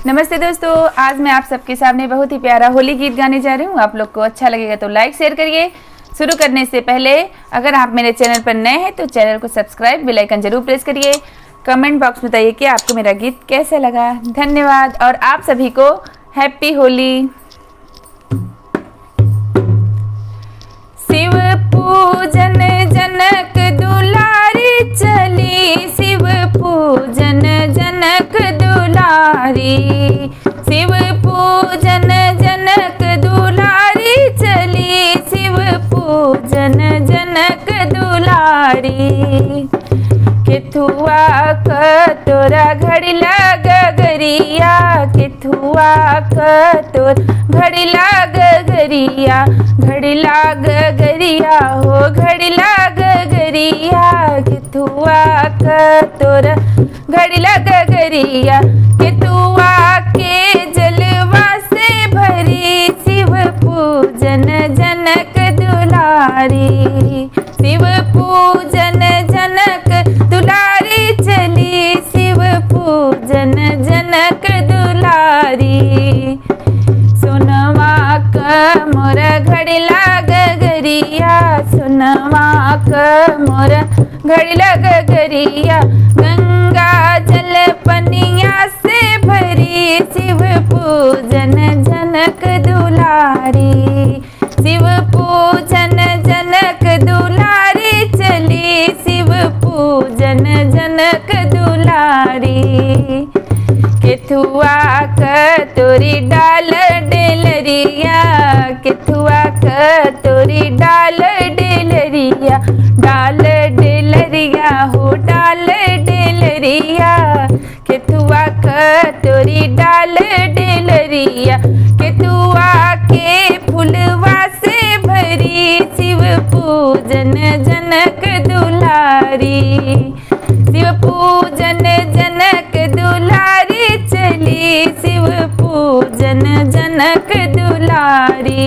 नमस्ते दोस्तों, आज मैं आप सबके सामने बहुत ही प्यारा होली गीत गाने जा रही हूँ। आप लोग को अच्छा लगेगा तो लाइक शेयर करिए। शुरू करने से पहले अगर आप मेरे चैनल पर नए हैं तो चैनल को सब्सक्राइब, बेल आइकन जरूर प्रेस करिए। कमेंट बॉक्स में बताइए कि आपको मेरा गीत कैसा लगा। धन्यवाद और आप सभी को हैप्पी होली। शिव पूजन जनक दुलारी चली, शिव पूजन जनक दुलारी, शिव पूजन जनक दुलारी चली, शिव पूजन जनक दुलारी। केथुआ कतोरा घड़िला गगरिया, केथुआ कतोर घड़िला गगरिया, घड़िला गगरिया हो घड़िला गगरिया, केथुआ कतोरा घड़िला गगरिया। केथुआ के जलवा से भरी, शिव पूजन जनक दुलारी, शिव पूजन जनक दुलारी चली, शिव पूजन जनक दुलारी। सोनवा क मोर घड़िला गगरिया, सोनवा क मोर घड़िला गगरिया, गंगा जल पनिया से भरी, शिव पूजन जनक दुलारी, शिव पूजन जनक दुलारी चली, शिव पूजन जनक दुलारी। केथुआ कतोरी डाल डेलरिया, केथुआ कतोरी डाल डेलरिया, डाल डेलरिया हो डाल डेलरिया, केथुआ कतोरी डाल डेलरिया। केथुआ के फुलवा से भरी, शिव पूजन जनक दुलारी, शिव पूजन जनक दुलारी चली, शिव पूजन जनक दुलारी।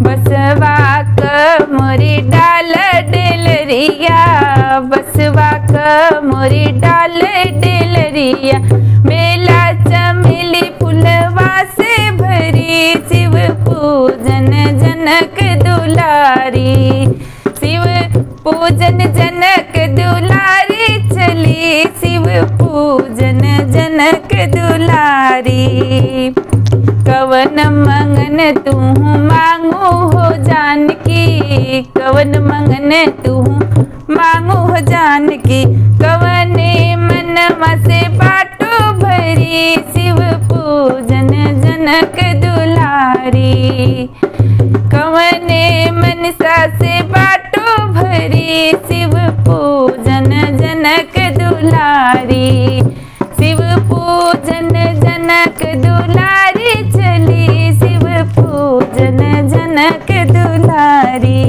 बसवा क मोरी डाल डेलरिया, बसवा क मोरी डाल डेलरिया, बेला चमेली फुलवा से भरी, शिव पूजन जनक दुलारी, शिव पूजन जनक दुलारी चली, शिव पूजन जनक दुलारी। कवन मंगन तू मांगू हो जानकी, कवन मंगन तू मांगू हो जानकी, कवने मनवा से बाटो भरी, शिव पूजन जनक दुलारी, कवने मनसा से बाटो भरी, शिव पूजन जनक दुलारी, शिव पूजन जनक दुलारी चली, शिव पूजन जनक दुलारी,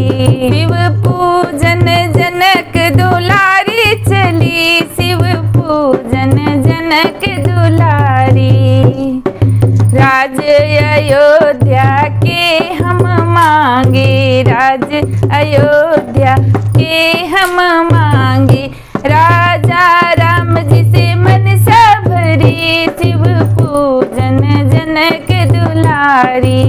शिव पूजन जनक दुलारी चली, शिव पूजन जनक दुलारी। राज अयोध्या के हम मांगे, राज अयोध्या के हम मांगे, राजा राम जी से मनसा भरी, शिव पूजन जनक दुलारी,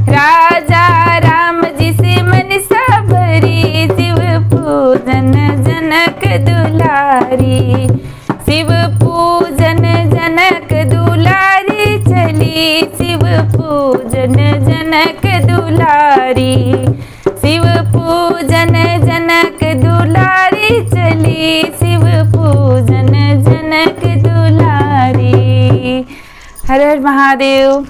राजा राम जी से मनसा भरी, शिव पूजन जनक दुलारी, शिव पूजन जनक दुलारी चली, शिव पूजन जनक दुलारी, शिव पूजन जनक दुलारी चली, शिव पूजन जनक दुलारी। हर हर महादेव।